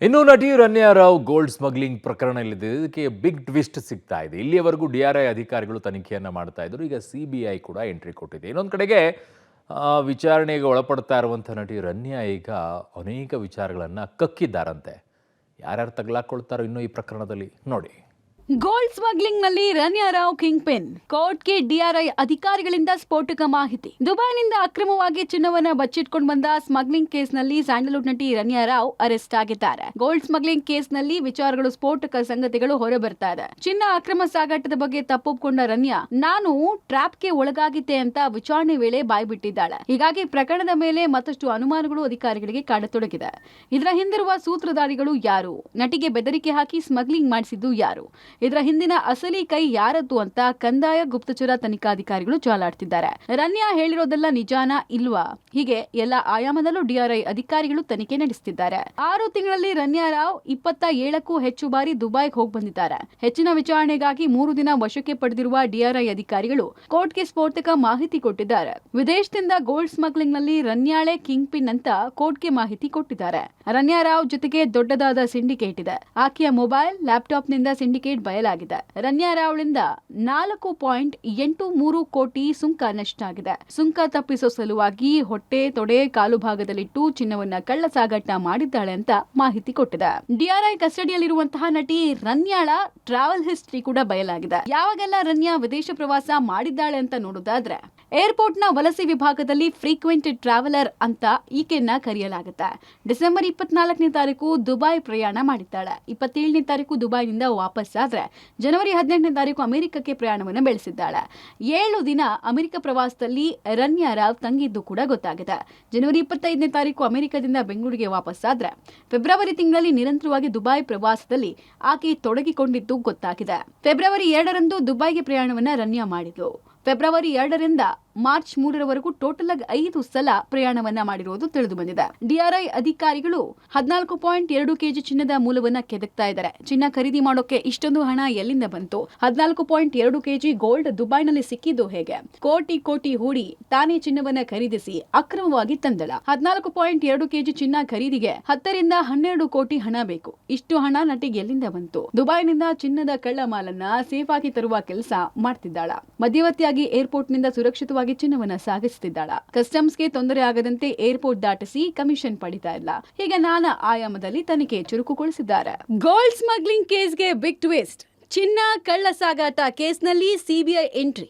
ಇನ್ನು ನಟಿ Ranya Rao gold smuggling ಪ್ರಕರಣದಲ್ಲಿದೆ. ಇದಕ್ಕೆ ಬಿಗ್ ಟ್ವಿಸ್ಟ್ ಸಿಗ್ತಾ ಇದೆ. ಇಲ್ಲಿಯವರೆಗೂ ಡಿಆರ್ಐ ಅಧಿಕಾರಿಗಳು ತನಿಖೆಯನ್ನ ಮಾಡ್ತಾ ಇದ್ರು. ಈಗ ಸಿಬಿಐ ಕೂಡ ಎಂಟ್ರಿ ಕೊಟ್ಟಿದೆ. ಇನ್ನೊಂದು ಕಡೆಗೆ ವಿಚಾರಣೆಗೆ ಒಳಪಡ್ತಾ ಇರುವಂಥ ನಟಿ ರನ್ಯಾ ಈಗ ಅನೇಕ ವಿಚಾರಗಳನ್ನ ಕಕ್ಕಿದ್ದಾರಂತೆ. ಯಾರ್ಯಾರು ತಗಲಾಕೊಳ್ತಾರೋ ಇನ್ನೂ ಈ ಪ್ರಕರಣದಲ್ಲಿ ನೋಡಿ. ಗೋಲ್ಡ್ ಸ್ಮಗ್ಲಿಂಗ್ ನಲ್ಲಿ ರನ್ಯಾ ರಾವ್ ಕಿಂಗ್ ಪಿನ್. ಕೋರ್ಟ್ಗೆ ಡಿಆರ್ಐ ಅಧಿಕಾರಿಗಳಿಂದ ಸ್ಫೋಟಕ ಮಾಹಿತಿ. ದುಬೈನಿಂದ ಅಕ್ರಮವಾಗಿ ಚಿನ್ನವನ್ನ ಬಚ್ಚಿಟ್ಕೊಂಡು ಬಂದ ಸ್ಮಗ್ಲಿಂಗ್ ಕೇಸ್ನಲ್ಲಿ ಸ್ಯಾಂಡಲ್ವುಡ್ ನಟಿ ರನ್ಯಾ ರಾವ್ ಅರೆಸ್ಟ್ ಆಗಿದ್ದಾರೆ. ಗೋಲ್ಡ್ ಸ್ಮಗ್ಲಿಂಗ್ ಕೇಸ್ನಲ್ಲಿ ವಿಚಾರಗಳು ಸ್ಫೋಟಕ ಸಂಗತಿಗಳು ಹೊರಬರ್ತಾ ಇದೆ. ಚಿನ್ನ ಅಕ್ರಮ ಸಾಗಾಟದ ಬಗ್ಗೆ ತಪ್ಪೊಪ್ಕೊಂಡ ರನ್ಯಾ, ನಾನು ಟ್ರ್ಯಾಪ್ಗೆ ಒಳಗಾಗಿದ್ದೆ ಅಂತ ವಿಚಾರಣೆ ವೇಳೆ ಬಾಯ್ಬಿಟ್ಟಿದ್ದಾಳೆ. ಹೀಗಾಗಿ ಪ್ರಕರಣದ ಮೇಲೆ ಮತ್ತಷ್ಟು ಅನುಮಾನಗಳು ಅಧಿಕಾರಿಗಳಿಗೆ ಕಾಡತೊಡಗಿದೆ. ಇದರ ಹಿಂದಿರುವ ಸೂತ್ರಧಾರಿಗಳು ಯಾರು? ನಟಿಗೆ ಬೆದರಿಕೆ ಹಾಕಿ ಸ್ಮಗ್ಲಿಂಗ್ ಮಾಡಿಸಿದ್ದು ಯಾರು? ಇದರ ಹಿಂದಿನ ಅಸಲಿ ಕೈ ಯಾರದ್ದು ಅಂತ ಕಂದಾಯ ಗುಪ್ತಚರ ತನಿಖಾಧಿಕಾರಿಗಳು ಜಾಲಾಡ್ತಿದ್ದಾರೆ. ರನ್ಯಾ ಹೇಳಿರೋದೆಲ್ಲ ನಿಜಾನಾ ಇಲ್ವಾ? ಹೀಗೆ ಎಲ್ಲ ಆಯಾಮದಲ್ಲೂ ಡಿಆರ್ಐ ಅಧಿಕಾರಿಗಳು ತನಿಖೆ ನಡೆಸುತ್ತಿದ್ದಾರೆ. 6 ತಿಂಗಳಲ್ಲಿ ರನ್ಯಾ ರಾವ್ 27ಕ್ಕೂ ಹೆಚ್ಚು ಬಾರಿ ದುಬೈಗೆ ಹೋಗಿ ಬಂದಿದ್ದಾರೆ. ಹೆಚ್ಚಿನ ವಿಚಾರಣೆಗಾಗಿ 3 ದಿನ ವಶಕ್ಕೆ ಪಡೆದಿರುವ ಡಿಆರ್ಐ ಅಧಿಕಾರಿಗಳು ಕೋರ್ಟ್ಗೆ ಸ್ಫೋಟಕ ಮಾಹಿತಿ ಕೊಟ್ಟಿದ್ದಾರೆ. ವಿದೇಶದಿಂದ ಗೋಲ್ಡ್ ಸ್ಮಗ್ಲಿಂಗ್ ನಲ್ಲಿ ರನ್ಯಾಳೆ ಕಿಂಗ್ ಪಿನ್ ಅಂತ ಕೋರ್ಟ್ಗೆ ಮಾಹಿತಿ ಕೊಟ್ಟಿದ್ದಾರೆ. ರನ್ಯಾ ರಾವ್ ಜೊತೆಗೆ ದೊಡ್ಡದಾದ ಸಿಂಡಿಕೇಟ್ ಇದೆ. ಆಕೆಯ ಮೊಬೈಲ್, ಲ್ಯಾಪ್ಟಾಪ್ನಿಂದ ಸಿಂಡಿಕೇಟ್ ಬಯಲಾಗಿದೆ. ರನ್ಯಾ ರಾವ್ಳಿಂದ 4.83 ಕೋಟಿ ಸುಂಕ ನಷ್ಟ ಆಗಿದೆ. ಸುಂಕ ತಪ್ಪಿಸೋ ಸಲುವಾಗಿ ಹೊಟ್ಟೆ, ತೊಡೆ, ಕಾಲು ಭಾಗದಲ್ಲಿಟ್ಟು ಚಿನ್ನವನ್ನ ಕಳ್ಳ ಸಾಗಾಟ ಮಾಡಿದ್ದಾಳೆ ಅಂತ ಮಾಹಿತಿ ಕೊಟ್ಟಿದೆ. ಡಿಆರ್ಐ ಕಸ್ಟಡಿಯಲ್ಲಿರುವಂತಹ ನಟಿ ರನ್ಯಾಳ ಟ್ರಾವೆಲ್ ಹಿಸ್ಟ್ರಿ ಕೂಡ ಬಯಲಾಗಿದೆ. ಯಾವಾಗೆಲ್ಲ ರನ್ಯಾ ವಿದೇಶ ಪ್ರವಾಸ ಮಾಡಿದ್ದಾಳೆ ಅಂತ ನೋಡೋದಾದ್ರೆ, ಏರ್ಪೋರ್ಟ್ನ ವಲಸೆ ವಿಭಾಗದಲ್ಲಿ ಫ್ರೀಕ್ವೆಂಟ್ ಟ್ರಾವೆಲರ್ ಅಂತ ಈಕೆಯನ್ನ ಕರೆಯಲಾಗುತ್ತೆ. ಡಿಸೆಂಬರ್ 24ನೇ ತಾರೀಕು ದುಬೈ ಪ್ರಯಾಣ ಮಾಡಿದ್ದಾಳೆ. 27ನೇ ತಾರೀಕು ದುಬೈನಿಂದ ವಾಪಸ್ ಆದ್ರೆ ಜನವರಿ 18ನೇ ತಾರೀಕು ಅಮೆರಿಕಕ್ಕೆ ಪ್ರಯಾಣವನ್ನು ಬೆಳೆಸಿದ್ದಾಳೆ. 7 ದಿನ ಅಮೆರಿಕ ಪ್ರವಾಸದಲ್ಲಿ ರನ್ಯಾ ರಾವ್ ತಂಗಿದ್ದು ಕೂಡ ಗೊತ್ತಾಗಿದೆ. ಜನವರಿ 25ನೇ ತಾರೀಕು ಅಮೆರಿಕದಿಂದ ಬೆಂಗಳೂರಿಗೆ ವಾಪಸ್ ಆದ್ರೆ ಫೆಬ್ರವರಿ ತಿಂಗಳಲ್ಲಿ ನಿರಂತರವಾಗಿ ದುಬೈ ಪ್ರವಾಸದಲ್ಲಿ ಆಕೆ ತೊಡಗಿಕೊಂಡಿದ್ದು ಗೊತ್ತಾಗಿದೆ. ಫೆಬ್ರವರಿ 2ರಂದು ದುಬೈಗೆ ಪ್ರಯಾಣವನ್ನ ರನ್ಯಾ ಮಾಡಿದ್ಲು. ಫೆಬ್ರವರಿ 2ರಿಂದ ಮಾರ್ಚ್ 3ರವರೆಗೂ ಟೋಟಲ್ ಆಗಿ 5 ಸಲ ಪ್ರಯಾಣವನ್ನ ಮಾಡಿರುವುದು ತಿಳಿದು ಬಂದಿದೆ. ಡಿಆರ್ಐ ಅಧಿಕಾರಿಗಳು 14.2 ಕೆಜಿ ಚಿನ್ನದ ಮೂಲವನ್ನ ಕೆದಕ್ತಾ ಇದ್ದಾರೆ. ಚಿನ್ನ ಖರೀದಿ ಮಾಡೋಕೆ ಇಷ್ಟೊಂದು ಹಣ ಎಲ್ಲಿಂದ ಬಂತು? 14.2 ಕೆಜಿ ಗೋಲ್ಡ್ ದುಬೈನಲ್ಲಿ ಸಿಕ್ಕಿದ್ದು ಹೇಗೆ? ಕೋಟಿ ಹೂಡಿ ತಾನೇ ಚಿನ್ನವನ್ನ ಖರೀದಿಸಿ ಅಕ್ರಮವಾಗಿ ತಂದಳ. 14.2 ಕೆಜಿ ಚಿನ್ನ ಖರೀದಿಗೆ 10ರಿಂದ 12 ಕೋಟಿ ಹಣ ಬೇಕು. ಇಷ್ಟು ಹಣ ನಟಿಗೆ ಎಲ್ಲಿಂದ ಬಂತು? ದುಬೈನಿಂದ ಚಿನ್ನದ ಕಳ್ಳ ಮಾಲನ್ನ ಸೇಫ್ ಆಗಿ ತರುವ ಕೆಲಸ ಮಾಡ್ತಿದ್ದಾಳ. ಮಧ್ಯವರ್ತಿಯಾಗಿ ಏರ್ಪೋರ್ಟ್ನಿಂದ ಸುರಕ್ಷಿತವಾಗಿ ಚಿನ್ನವನ್ನ ಸಾಗಿಸುತ್ತಿದ್ದಾಳ. ಕಸ್ಟಮ್ಸ್ಗೆ ತೊಂದರೆ ಆಗದಂತೆ ಏರ್ಪೋರ್ಟ್ ದಾಟಿಸಿ ಕಮಿಷನ್ ಪಡಿತಾ ಇಲ್ಲ. ಹೀಗೆ ನಾನಾ ಆಯಾಮದಲ್ಲಿ ತನಿಖೆ ಚುರುಕುಗೊಳಿಸಿದ್ದಾರೆ. ಗೋಲ್ಡ್ ಸ್ಮಗ್ಲಿಂಗ್ ಕೇಸ್ಗೆ ಬಿಗ್ ಟ್ವಿಸ್ಟ್. ಚಿನ್ನ ಕಳ್ಳ ಸಾಗಾಟ ಕೇಸ್ನಲ್ಲಿ ಸಿಬಿಐ ಎಂಟ್ರಿ.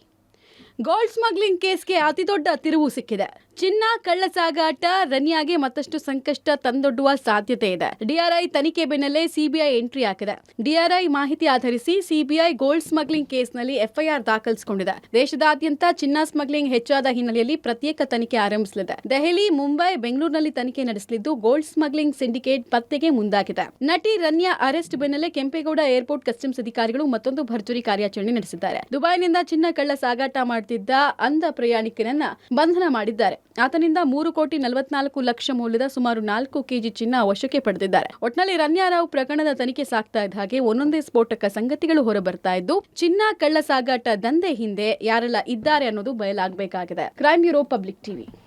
ಗೋಲ್ಡ್ ಸ್ಮಗ್ಲಿಂಗ್ ಕೇಸ್ಗೆ ಅತಿದೊಡ್ಡ ತಿರುವು ಸಿಕ್ಕಿದೆ. ಚಿನ್ನ ಕಳ್ಳ ಸಾಗಾಟ ರನ್ಯಾಗೆ ಮತ್ತಷ್ಟು ಸಂಕಷ್ಟ ತಂದೊಡ್ಡುವ ಸಾಧ್ಯತೆ ಇದೆ. ಡಿಆರ್ಐ ತನಿಖೆ ಬೆನ್ನಲ್ಲೇ ಸಿಬಿಐ ಎಂಟ್ರಿ ಹಾಕಿದೆ. ಡಿಆರ್ಐ ಮಾಹಿತಿ ಆಧರಿಸಿ ಸಿಬಿಐ ಗೋಲ್ಡ್ ಸ್ಮಗ್ಲಿಂಗ್ ಕೇಸ್ನಲ್ಲಿ ಎಫ್ಐಆರ್ ದಾಖಲಿಸಿಕೊಂಡಿದೆ. ದೇಶದಾದ್ಯಂತ ಚಿನ್ನ ಸ್ಮಗ್ಲಿಂಗ್ ಹೆಚ್ಚಾದ ಹಿನ್ನೆಲೆಯಲ್ಲಿ ಪ್ರತ್ಯೇಕ ತನಿಖೆ ಆರಂಭಿಸಲಿದೆ. ದೆಹಲಿ, ಮುಂಬೈ, ಬೆಂಗಳೂರಿನಲ್ಲಿ ತನಿಖೆ ನಡೆಸಲಿದ್ದು ಗೋಲ್ಡ್ ಸ್ಮಗ್ಲಿಂಗ್ ಸಿಂಡಿಕೇಟ್ ಪತ್ತೆಗೆ ಮುಂದಾಗಿದೆ. ನಟಿ ರನ್ಯಾ ಅರೆಸ್ಟ್ ಬೆನ್ನಲ್ಲೇ ಕೆಂಪೇಗೌಡ ಏರ್ಪೋರ್ಟ್ ಕಸ್ಟಮ್ಸ್ ಅಧಿಕಾರಿಗಳು ಮತ್ತೊಂದು ಭರ್ಜರಿ ಕಾರ್ಯಾಚರಣೆ ನಡೆಸಿದ್ದಾರೆ. ದುಬೈನಿಂದ ಚಿನ್ನ ಕಳ್ಳ ಸಾಗಾಟ ಮಾಡುತ್ತಿದ್ದ ಅಂಧ ಪ್ರಯಾಣಿಕನನ್ನ ಬಂಧನ ಮಾಡಿದ್ದಾರೆ. ಆತನಿಂದ 3,44,00,000 ಮೌಲ್ಯದ ಸುಮಾರು 4 ಕೆಜಿ ಚಿನ್ನ ವಶಕ್ಕೆ ಪಡೆದಿದ್ದಾರೆ. ಒಟ್ನಲ್ಲಿ ರನ್ಯಾ ರಾವ್ ಪ್ರಕರಣದ ತನಿಖೆ ಸಾಗ್ತಾ ಇದ್ದ ಹಾಗೆ ಒಂದೊಂದೇ ಸ್ಫೋಟಕ ಸಂಗತಿಗಳು ಹೊರಬರ್ತಾ ಇದ್ದು, ಚಿನ್ನ ಕಳ್ಳ ಸಾಗಾಟ ದಂಧೆ ಹಿಂದೆ ಯಾರೆಲ್ಲ ಇದ್ದಾರೆ ಅನ್ನೋದು ಬಯಲಾಗಬೇಕಾಗಿದೆ. Crime bureau, Public TV.